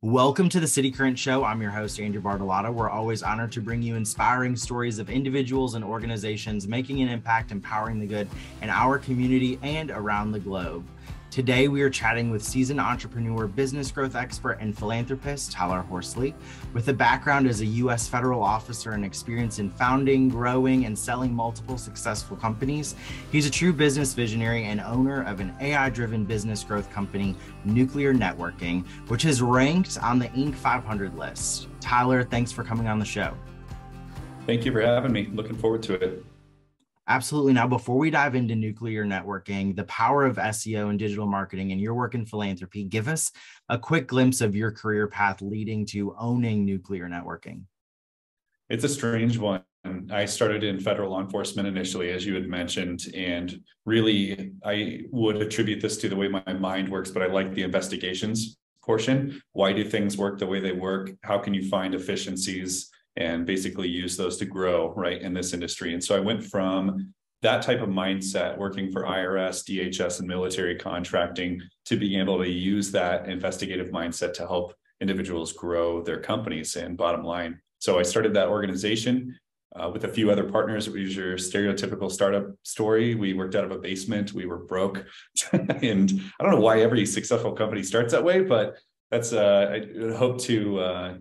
Welcome to the City Current Show. I'm your host, Andrew Bartolotta. We're always honored to bring you inspiring stories of individuals and organizations making an impact, empowering the good in our community and around the globe. Today, we are chatting with seasoned entrepreneur, business growth expert, and philanthropist, Tyler Horsley. With a background as a U.S. federal officer and experience in founding, growing, and selling multiple successful companies, he's a true business visionary and owner of an AI-driven business growth company, Nuclear Networking, which is ranked on the Inc. 500 list. Tyler, thanks for coming on the show. Thank you for having me. Looking forward to it. Absolutely. Now, before we dive into nuclear networking, the power of SEO and digital marketing and your work in philanthropy, give us a quick glimpse of your career path leading to owning nuclear networking. It's a strange one. I started in federal law enforcement initially, as you had mentioned, and really I would attribute this to the way my mind works, but I like the investigations portion. Why do things work the way they work? How can you find efficiencies and basically use those to grow right in this industry? And so I went from that type of mindset, working for IRS, DHS, and military contracting, to being able to use that investigative mindset to help individuals grow their companies and bottom line. So I started that organization with a few other partners. It was your stereotypical startup story. We worked out of a basement. We were broke. And I don't know why every successful company starts that way, but that's I hope to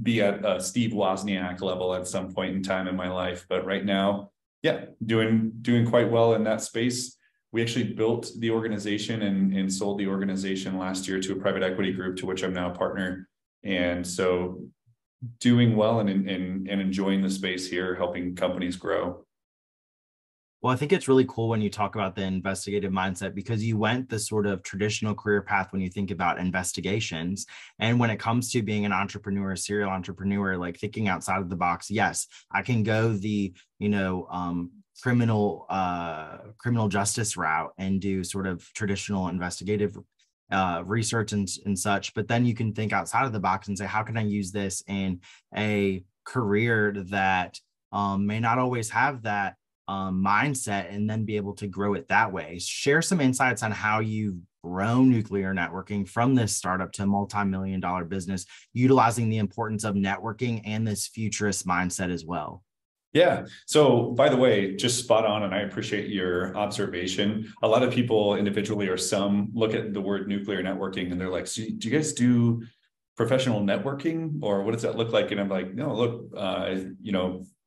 be at Steve Wozniak level at some point in time in my life. But right now, yeah, doing quite well in that space. We actually built the organization and sold the organization last year to a private equity group, to which I'm now a partner. And so doing well and enjoying the space here, helping companies grow. Well, I think it's really cool when you talk about the investigative mindset, because you went the sort of traditional career path when you think about investigations. And when it comes to being an entrepreneur, a serial entrepreneur, like thinking outside of the box, yes, I can go the, criminal justice route and do sort of traditional investigative research and such. But then you can think outside of the box and say, how can I use this in a career that may not always have that mindset, and then be able to grow it that way. Share some insights on how you've grown Nuclear Networking from this startup to a multi-million-dollar business, utilizing the importance of networking and this futurist mindset as well. Yeah. So by the way, just spot on. And I appreciate your observation. A lot of people individually or some look at the word nuclear networking and they're like, so do you guys do professional networking, or what does that look like? And I'm like, no, look,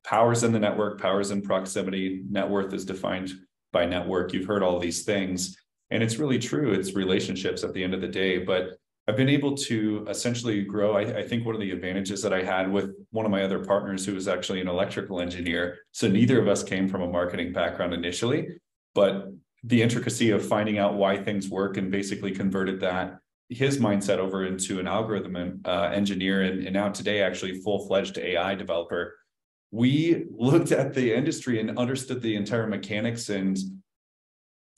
powers in the network, powers in proximity, net worth is defined by network. You've heard all these things, and it's really true. It's relationships at the end of the day. But I've been able to essentially grow. I think one of the advantages that I had with one of my other partners, who was actually an electrical engineer. So neither of us came from a marketing background initially, but the intricacy of finding out why things work and basically converted his mindset over into an algorithm engineer, and now today actually full-fledged AI developer. We looked at the industry and understood the entire mechanics, and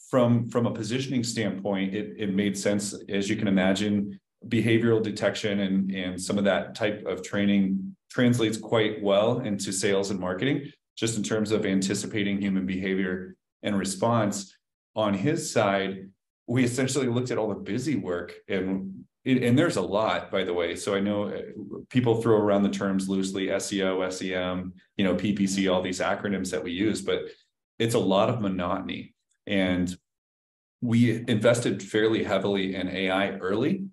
from a positioning standpoint, it made sense. As you can imagine, behavioral detection and some of that type of training translates quite well into sales and marketing, just in terms of anticipating human behavior and response. On his side, we essentially looked at all the busy work, and there's a lot, by the way. So I know people throw around the terms loosely, SEO, SEM, PPC, all these acronyms that we use, but it's a lot of monotony. And we invested fairly heavily in AI early.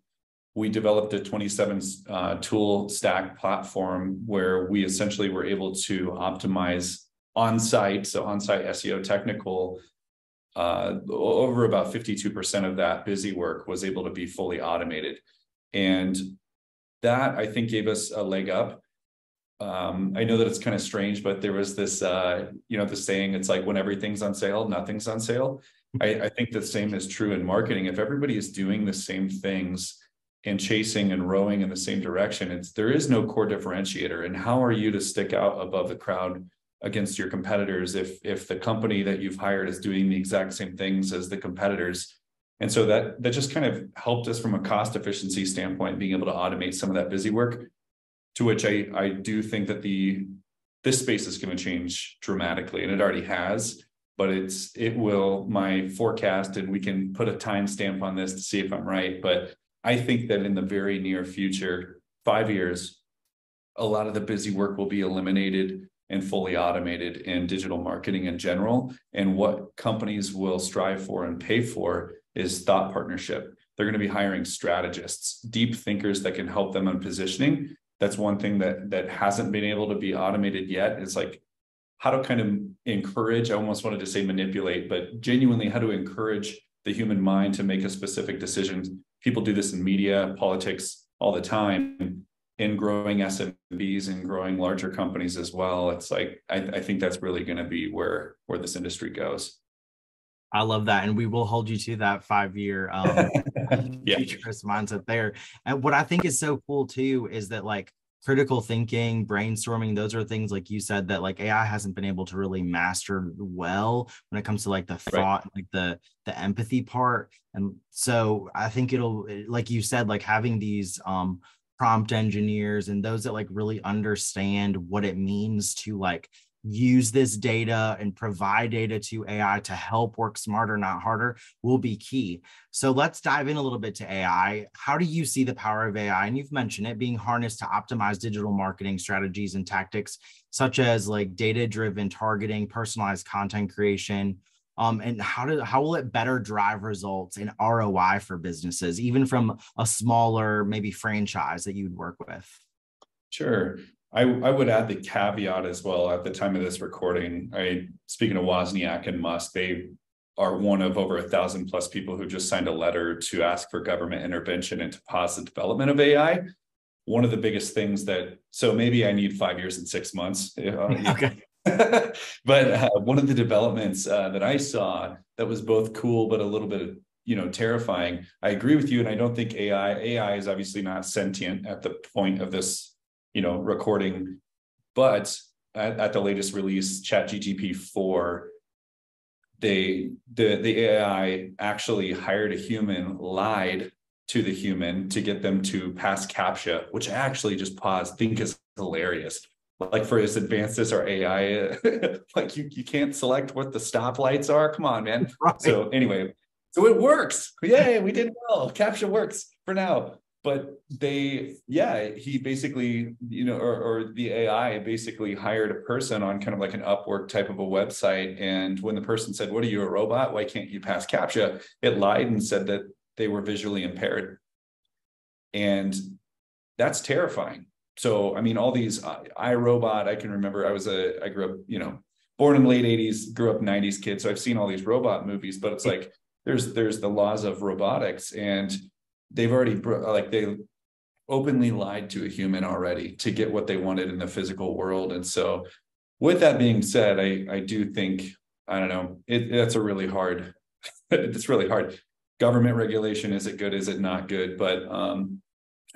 We developed a 27 tool stack platform where we essentially were able to optimize on-site SEO technical. Over about 52% of that busy work was able to be fully automated. And that, I think, gave us a leg up. I know that it's kind of strange, but there was this, the saying, it's like when everything's on sale, nothing's on sale. I think the same is true in marketing. If everybody is doing the same things and chasing and rowing in the same direction, there is no core differentiator. And how are you to stick out above the crowd against your competitors if the company that you've hired is doing the exact same things as the competitors? And so that just kind of helped us from a cost efficiency standpoint, being able to automate some of that busy work, to which I do think that this space is going to change dramatically, and it already has. But it will, my forecast, and we can put a timestamp on this to see if I'm right, but I think that in the very near future, 5 years, a lot of the busy work will be eliminated and fully automated in digital marketing in general. And what companies will strive for and pay for is thought partnership. They're going to be hiring strategists, deep thinkers that can help them on positioning. That's one thing that hasn't been able to be automated yet. Is like how to kind of encourage, I almost wanted to say manipulate, but genuinely how to encourage the human mind to make a specific decision. People do this in media, politics all the time, in growing SMBs and growing larger companies as well. It's like, I think that's really going to be where this industry goes. I love that. And we will hold you to that 5 year Yeah. futurist mindset there. And what I think is so cool too is that like critical thinking, brainstorming, those are things like you said that like AI hasn't been able to really master well when it comes to like the thought, like the empathy part. And so I think it'll, like you said, like having these prompt engineers and those that like really understand what it means to like use this data and provide data to AI to help work smarter, not harder, will be key. So let's dive in a little bit to AI. How do you see the power of AI? And you've mentioned it being harnessed to optimize digital marketing strategies and tactics, such as like data-driven targeting, personalized content creation. And how will it better drive results and ROI for businesses, even from a smaller, maybe franchise that you'd work with? Sure. I would add the caveat as well at the time of this recording. Speaking of Wozniak and Musk, they are one of over 1,000 plus people who just signed a letter to ask for government intervention and to pause the development of AI. One of the biggest things so maybe I need 5 years and 6 months. Okay. But one of the developments that I saw that was both cool, but a little bit, terrifying. I agree with you. And I don't think AI is obviously not sentient at the point of this recording, but at the latest release, ChatGPT 4, the AI actually hired a human, lied to the human to get them to pass CAPTCHA, which I actually just think is hilarious. Like for as advanced as our AI, like you can't select what the stoplights are. Come on, man. Right. So anyway, so it works. Yay, we did well. CAPTCHA works for now. But he basically, or the AI basically hired a person on kind of like an Upwork type of a website. And when the person said, "What are you, a robot? Why can't you pass CAPTCHA?" It lied and said that they were visually impaired. And that's terrifying. So, I mean, all these iRobot, I can remember I grew up, born in the late 80s, grew up 90s kid. So I've seen all these robot movies, but it's like, there's the laws of robotics, and they've already they openly lied to a human already to get what they wanted in the physical world. And so with that being said, I do think, I don't know, that's a really hard, it's really hard. Government regulation, is it good? Is it not good? But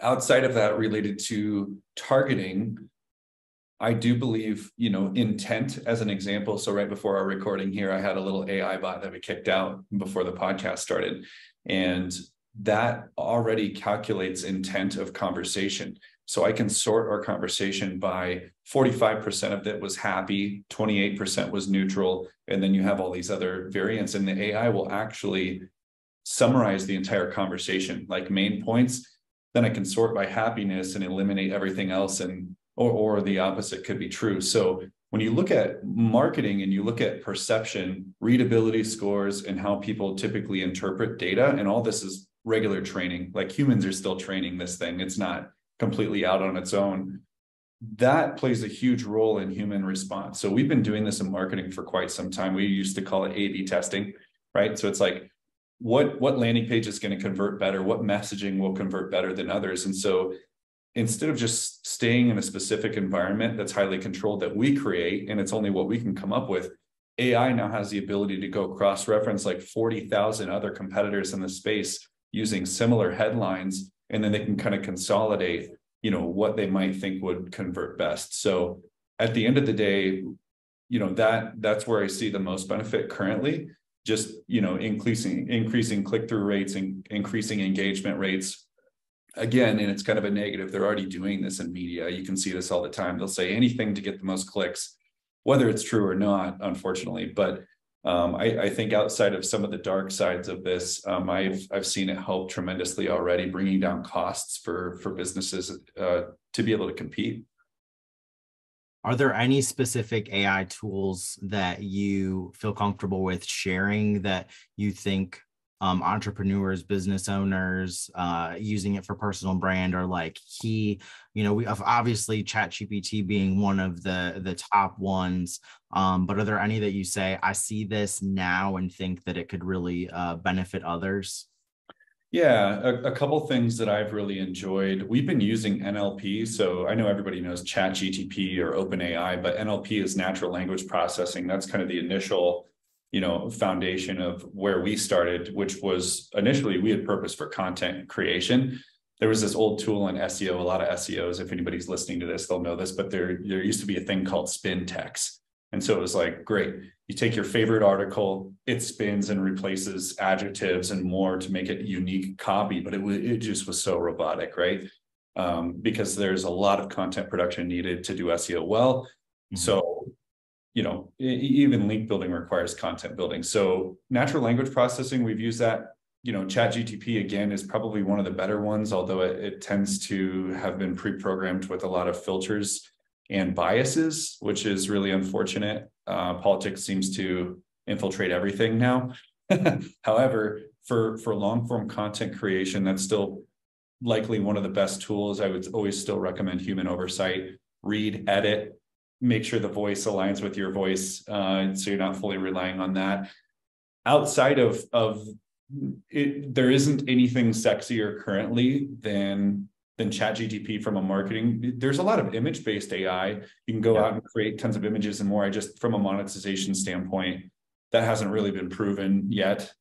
outside of that, related to targeting, I do believe, intent as an example. So right before our recording here, I had a little AI bot that we kicked out before the podcast started. And that already calculates intent of conversation. So I can sort our conversation by 45% of it was happy, 28% was neutral, and then you have all these other variants, and the AI will actually summarize the entire conversation, like main points. Then I can sort by happiness and eliminate everything else, or the opposite could be true. So when you look at marketing and you look at perception, readability scores, and how people typically interpret data, and all this is regular training, like humans are still training this thing. It's not completely out on its own. That plays a huge role in human response. So we've been doing this in marketing for quite some time. We used to call it A/B testing, right? So it's like, what landing page is going to convert better? What messaging will convert better than others? And so instead of just staying in a specific environment that's highly controlled that we create, and it's only what we can come up with, AI now has the ability to go cross-reference like 40,000 other competitors in the space using similar headlines, and then they can kind of consolidate, what they might think would convert best. So at the end of the day, that's where I see the most benefit currently, just, increasing click-through rates and increasing engagement rates. Again, and it's kind of a negative. They're already doing this in media. You can see this all the time. They'll say anything to get the most clicks, whether it's true or not, unfortunately. But I think outside of some of the dark sides of this, I've seen it help tremendously already, bringing down costs for businesses to be able to compete. Are there any specific AI tools that you feel comfortable with sharing that you think entrepreneurs, business owners using it for personal brand are like key? You know, we have obviously ChatGPT being one of the top ones, but are there any that you say, I see this now and think that it could really benefit others? Yeah, a couple things that I've really enjoyed. We've been using NLP. So I know everybody knows ChatGPT or OpenAI, but NLP is natural language processing. That's kind of the initial, foundation of where we started, which was initially we had purpose for content creation. There was this old tool in SEO, a lot of SEOs, if anybody's listening to this, they'll know this, but there used to be a thing called spin text. And so it was like, great, you take your favorite article, it spins and replaces adjectives and more to make it unique copy, but it just was so robotic, right? Because there's a lot of content production needed to do SEO well. Mm-hmm. So, even link building requires content building. So natural language processing, we've used that. ChatGPT again is probably one of the better ones, although it tends to have been pre-programmed with a lot of filters and biases, which is really unfortunate. Politics seems to infiltrate everything now. However, for long form content creation, that's still likely one of the best tools. I would always still recommend human oversight. Read, edit, make sure the voice aligns with your voice, so you're not fully relying on that. Outside of it, there isn't anything sexier currently than ChatGPT from a marketing. There's a lot of image-based AI. You can go out and create tons of images and more. From a monetization standpoint, that hasn't really been proven yet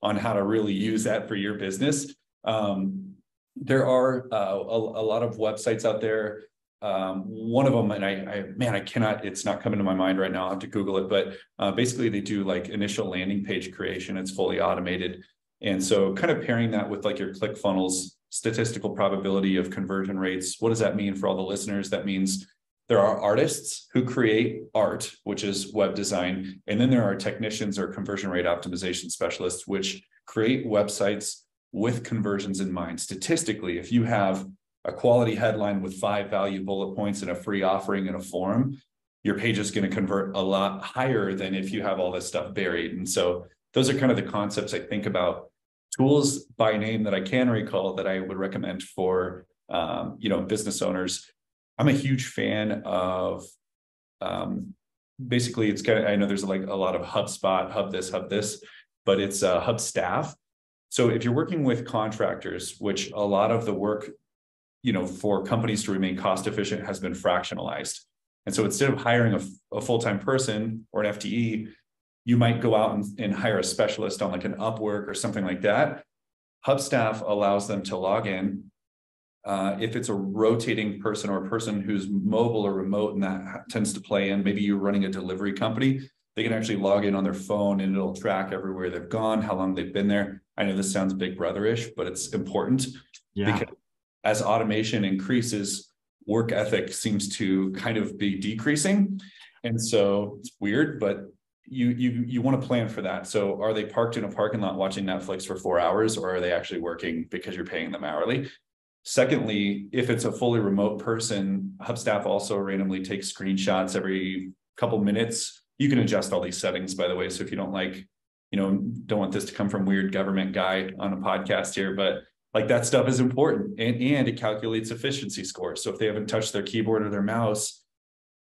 on how to really use that for your business. There are a lot of websites out there. One of them, and I cannot, it's not coming to my mind right now. I'll have to Google it, but basically they do like initial landing page creation. It's fully automated. And so kind of pairing that with like your ClickFunnels statistical probability of conversion rates. What does that mean for all the listeners? That means there are artists who create art, which is web design. And then there are technicians or conversion rate optimization specialists, which create websites with conversions in mind. Statistically, if you have a quality headline with 5 value bullet points and a free offering and a form, your page is going to convert a lot higher than if you have all this stuff buried. And so those are kind of the concepts I think about. Tools by name that I can recall that I would recommend for business owners. I'm a huge fan of basically it's kind of, I know there's like a lot of HubSpot, Hub this, but it's Hubstaff. So if you're working with contractors, which a lot of the work for companies to remain cost efficient has been fractionalized. And so instead of hiring a full-time person or an FTE, you might go out and hire a specialist on like an Upwork or something like that. Hubstaff allows them to log in. If it's a rotating person or a person who's mobile or remote, and that tends to play in, maybe you're running a delivery company, they can actually log in on their phone and it'll track everywhere they've gone, how long they've been there. I know this sounds Big Brother-ish, but it's important because as automation increases, work ethic seems to kind of be decreasing. And so it's weird, but you want to plan for that. So are they parked in a parking lot watching Netflix for 4 hours, or are they actually working because you're paying them hourly? Secondly, if it's a fully remote person, Hubstaff also randomly takes screenshots every couple minutes. You can adjust all these settings, by the way. So if you don't don't want this to come from weird government guy on a podcast here, but like that stuff is important, and it calculates efficiency scores. So if they haven't touched their keyboard or their mouse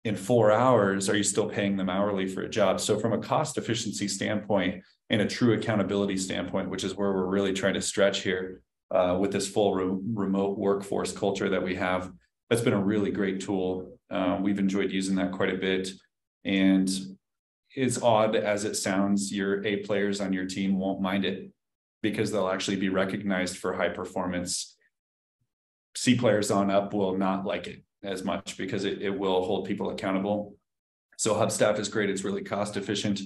in 4 hours, are you still paying them hourly for a job? So from a cost efficiency standpoint and a true accountability standpoint, which is where we're really trying to stretch here with this full remote workforce culture that we have, that's been a really great tool. We've enjoyed using that quite a bit. And as odd as it sounds, your A players on your team won't mind it because they'll actually be recognized for high performance. C players on up will not like it as much because it will hold people accountable. So Hubstaff is great. It's really cost efficient.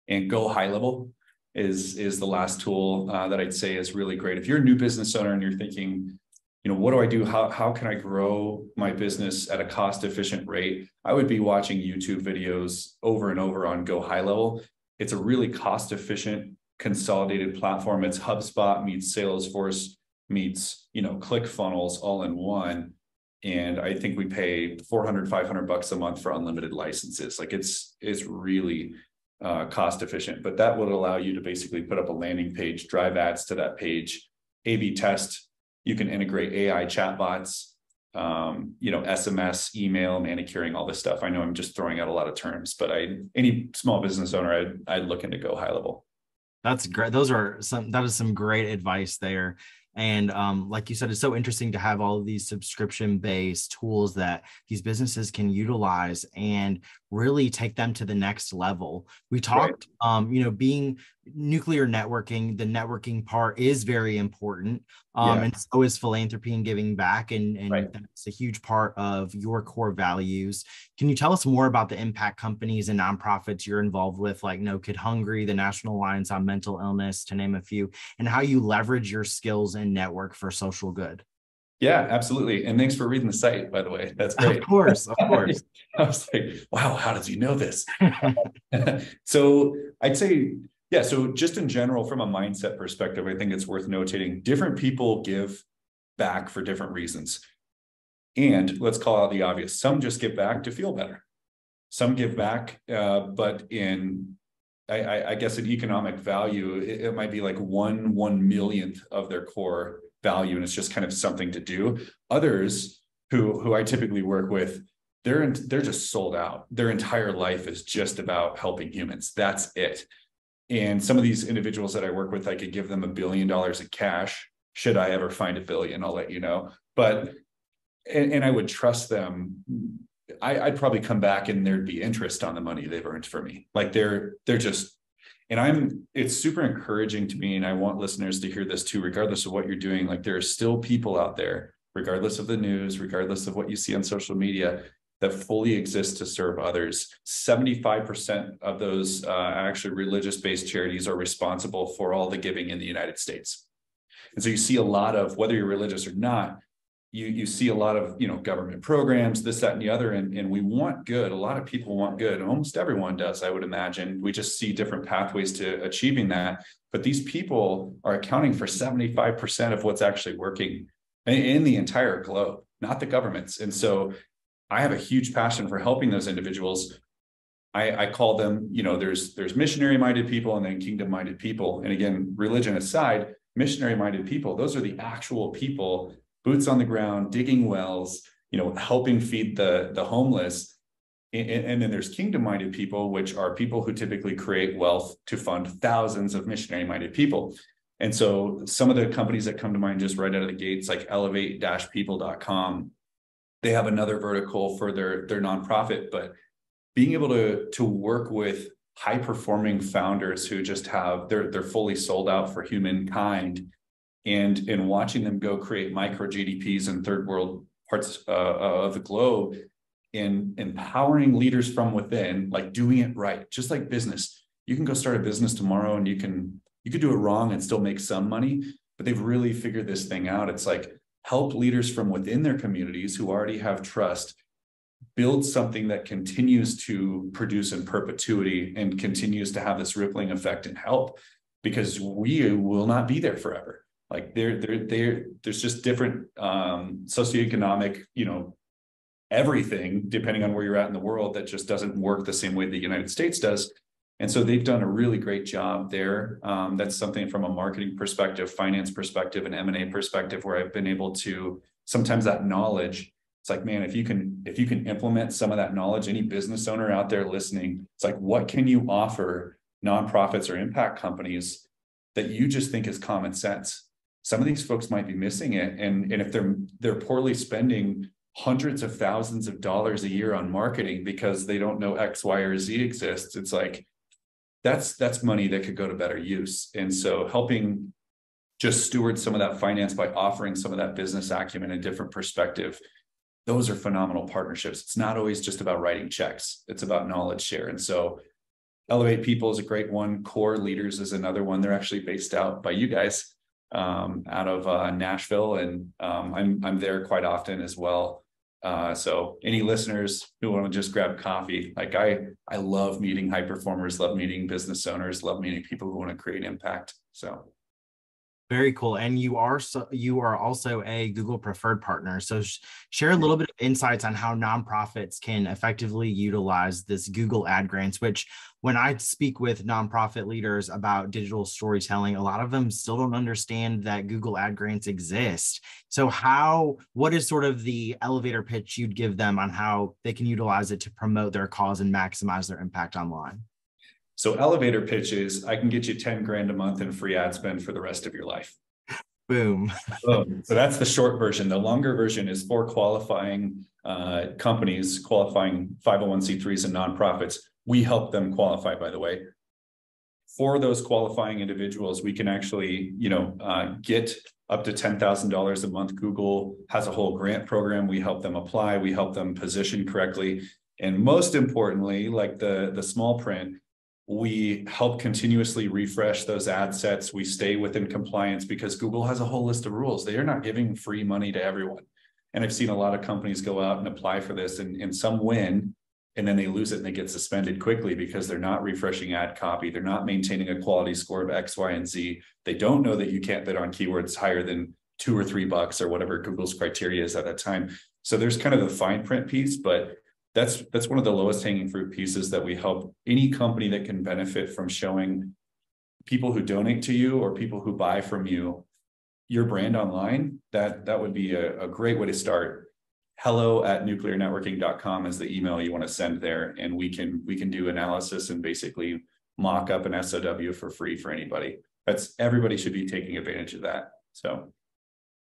And Go High Level is the last tool that I'd say is really great. If you're a new business owner and you're thinking, what do I do? How can I grow my business at a cost efficient rate? I would be watching YouTube videos over and over on Go High Level. It's a really cost-efficient, consolidated platform. It's HubSpot meets Salesforce meets, ClickFunnels all in one. And I think we pay $400, $500 a month for unlimited licenses. Like it's really cost efficient, but that would allow you to basically put up a landing page, drive ads to that page, A/B test. You can integrate AI chatbots, SMS, email, manicuring, all this stuff. I know I'm just throwing out a lot of terms, but any small business owner, I'd look into go high level. That's great. That is some great advice there. And like you said, it's so interesting to have all of these subscription-based tools that these businesses can utilize and really take them to the next level. We talked, being nuclear networking, the networking part is very important. And so is philanthropy and giving back. And that's a huge part of your core values. Can you tell us more about the impact companies and nonprofits you're involved with, like No Kid Hungry, the National Alliance on Mental Illness, to name a few, and how you leverage your skills and network for social good? Yeah, absolutely. And thanks for reading the site, by the way. That's great. Of course. I was like, wow, how does he know this? So I'd say, so just in general, from a mindset perspective, I think it's worth notating different people give back for different reasons. And let's call out the obvious. Some just give back to feel better. Some give back, but I guess an economic value, it might be like one millionth of their core value, and it's just kind of something to do. Others who I typically work with, they're just sold out. Their entire life is just about helping humans. That's it. And some of these individuals that I work with, I could give them $1 billion in cash. Should I ever find $1 billion, I'll let you know. But and I would trust them. I'd probably come back and there'd be interest on the money they've earned for me. Like they're just. And it's super encouraging to me, and I want listeners to hear this too, regardless of what you're doing. Like there are still people out there, regardless of the news, regardless of what you see on social media, that fully exist to serve others. 75% of those actually religious-based charities are responsible for all the giving in the United States. And so you see a lot of, whether you're religious or not, you see a lot of, government programs, this, that, and the other, and we want good. A lot of people want good, and almost everyone does, I would imagine. We just see different pathways to achieving that. But these people are accounting for 75% of what's actually working in the entire globe, not the governments. And so I have a huge passion for helping those individuals. I call them, there's missionary-minded people and then kingdom-minded people. And again, religion aside, missionary-minded people, those are the actual people, boots on the ground, digging wells, helping feed the homeless. And then there's kingdom-minded people, which are people who typically create wealth to fund thousands of missionary-minded people. And so some of the companies that come to mind just right out of the gates, like elevate-people.com, they have another vertical for their nonprofit, but being able to work with high-performing founders who just they're fully sold out for humankind, and watching them go create micro GDPs in third world parts of the globe, and empowering leaders from within, like doing it right, just like business. You can go start a business tomorrow and you could do it wrong and still make some money, but they've really figured this thing out. It's like help leaders from within their communities who already have trust build something that continues to produce in perpetuity and continues to have this rippling effect and help, because we will not be there forever. Like there's just different socioeconomic, everything, depending on where you're at in the world, that just doesn't work the same way the United States does. And so they've done a really great job there. That's something from a marketing perspective, finance perspective, and M&A perspective, where I've been able to, sometimes that knowledge, it's like, man, if you can implement some of that knowledge, any business owner out there listening, it's like, what can you offer nonprofits or impact companies that you just think is common sense? Some of these folks might be missing it. And if they're poorly spending hundreds of thousands of dollars a year on marketing because they don't know X, Y, or Z exists, it's like, that's money that could go to better use. And so helping just steward some of that finance by offering some of that business acumen, a different perspective, those are phenomenal partnerships. It's not always just about writing checks. It's about knowledge share. And so Elevate People is a great one. Core Leaders is another one. They're actually based out by you guys, out of Nashville. And I'm there quite often as well. So any listeners who want to just grab coffee, like I love meeting high performers, love meeting business owners, love meeting people who want to create impact. So very cool. And you are also a Google preferred partner. So share a little bit of insights on how nonprofits can effectively utilize this Google ad grants, which when I speak with nonprofit leaders about digital storytelling, a lot of them still don't understand that Google ad grants exist. So what is sort of the elevator pitch you'd give them on how they can utilize it to promote their cause and maximize their impact online? So elevator pitch is, I can get you 10 grand a month in free ad spend for the rest of your life. Boom. Boom. So that's the short version. The longer version is for qualifying companies, qualifying 501c3s and nonprofits. We help them qualify, by the way. For those qualifying individuals, we can actually, get up to $10,000 a month. Google has a whole grant program. We help them apply. We help them position correctly. And most importantly, like the small print, we help continuously refresh those ad sets. We stay within compliance because Google has a whole list of rules. They are not giving free money to everyone. And I've seen a lot of companies go out and apply for this, and some win, and then they lose it and they get suspended quickly because they're not refreshing ad copy. They're not maintaining a quality score of X, Y, and Z. They don't know that you can't bid on keywords higher than $2 or $3 or whatever Google's criteria is at that time. So there's kind of the fine print piece, but that's one of the lowest hanging fruit pieces that we help any company that can benefit from showing people who donate to you or people who buy from you your brand online. That would be a great way to start. hello@nuclearnetworking.com is the email you want to send there, and we can do analysis and basically mock up an SOW for free for anybody. Everybody should be taking advantage of that. So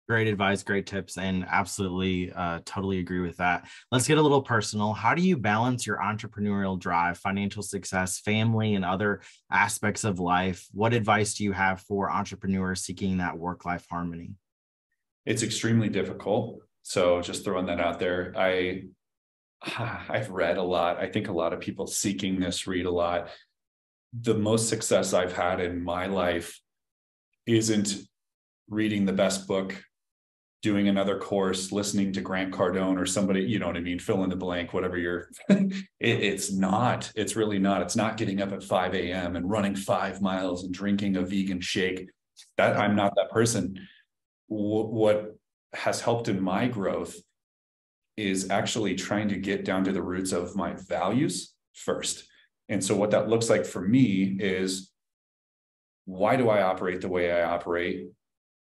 great advice, great tips, and absolutely totally agree with that. Let's get a little personal. How do you balance your entrepreneurial drive, financial success, family, and other aspects of life? What advice do you have for entrepreneurs seeking that work-life harmony? It's extremely difficult. So just throwing that out there, I've read a lot. I think a lot of people seeking this read a lot. The most success I've had in my life isn't reading the best book, doing another course, listening to Grant Cardone or somebody, you know what I mean? Fill in the blank, whatever you're, it's really not. It's not getting up at 5 a.m. and running 5 miles and drinking a vegan shake. I'm not that person. What has helped in my growth is actually trying to get down to the roots of my values first. And so what that looks like for me is, why do I operate the way I operate?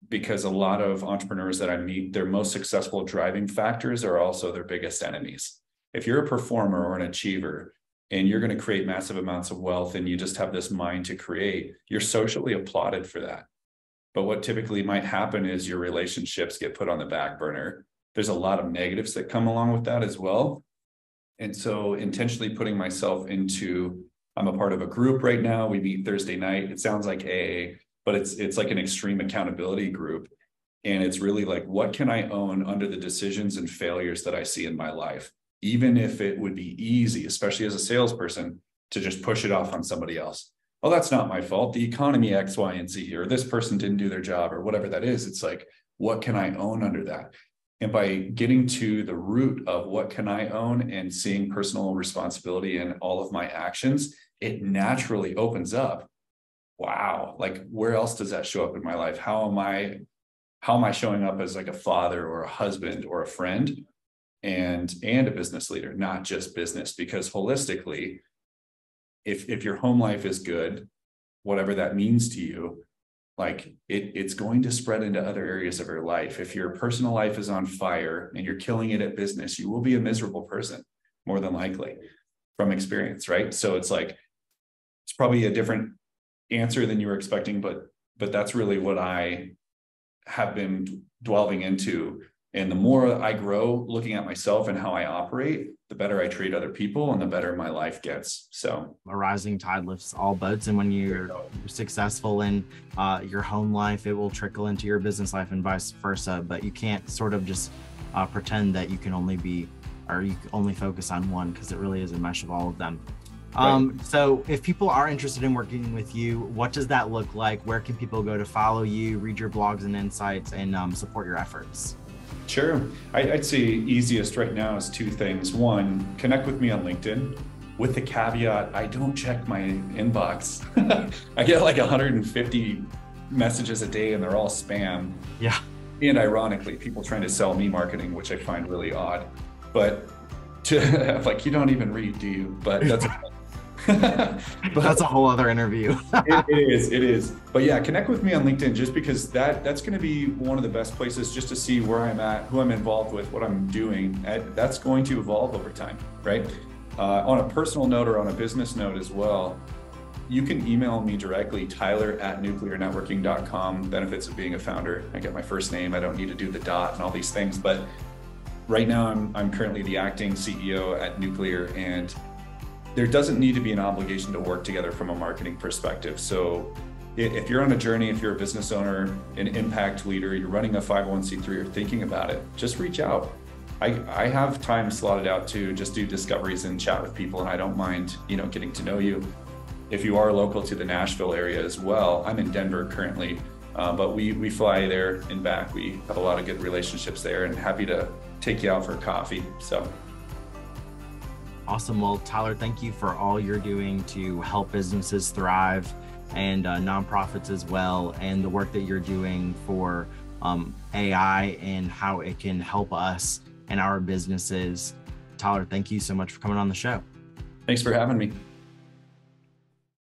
Because a lot of entrepreneurs that I meet, their most successful driving factors are also their biggest enemies. If you're a performer or an achiever and you're going to create massive amounts of wealth and you just have this mind to create, you're socially applauded for that. But what typically might happen is your relationships get put on the back burner. There's a lot of negatives that come along with that as well. And so intentionally putting myself into, I'm a part of a group right now. We meet Thursday night. It sounds like AA, but it's like an extreme accountability group. And it's really like, what can I own under the decisions and failures that I see in my life? Even if it would be easy, especially as a salesperson, to just push it off on somebody else. Oh, that's not my fault. The economy X, Y, and Z, or this person didn't do their job, or whatever that is. It's like, what can I own under that? And by getting to the root of what can I own and seeing personal responsibility in all of my actions, it naturally opens up. Wow, like where else does that show up in my life? How am I showing up as like a father or a husband or a friend and a business leader, not just business? Because holistically, if your home life is good, whatever that means to you, like it's going to spread into other areas of your life. If your personal life is on fire and you're killing it at business, you will be a miserable person, more than likely, from experience, right? So it's like, it's probably a different answer than you were expecting, but that's really what I have been delving into. And the more I grow looking at myself and how I operate, the better I treat other people and the better my life gets. So a rising tide lifts all boats. And when you're successful in your home life, it will trickle into your business life and vice versa. But you can't sort of just pretend that you can only focus on one, because it really is a mesh of all of them. Right. So if people are interested in working with you, what does that look like? Where can people go to follow you, read your blogs and insights, and support your efforts? Sure. I'd say easiest right now is two things. One, connect with me on LinkedIn with the caveat, I don't check my inbox. I get like 150 messages a day and they're all spam. Yeah. And ironically, people trying to sell me marketing, which I find really odd. But to like, you don't even read, do you? But that's but that's a whole other interview. it is. But yeah, connect with me on LinkedIn, just because that's going to be one of the best places just to see where I'm at, who I'm involved with, what I'm doing. That's going to evolve over time, right? On a personal note or on a business note as well, you can email me directly, tyler@nuclearnetworking.com. Benefits of being a founder. I get my first name. I don't need to do the dot and all these things. But right now, I'm currently the acting CEO at Nuclear, and there doesn't need to be an obligation to work together from a marketing perspective. So if you're on a journey, if you're a business owner, an impact leader, you're running a 501c3 or thinking about it, just reach out. I have time slotted out to just do discoveries and chat with people, and I don't mind, getting to know you. If you are local to the Nashville area as well, I'm in Denver currently, but we fly there and back. We have a lot of good relationships there, and happy to take you out for coffee. So. Awesome. Well, Tyler, thank you for all you're doing to help businesses thrive, and nonprofits as well, and the work that you're doing for AI and how it can help us and our businesses. Tyler, thank you so much for coming on the show. Thanks for having me.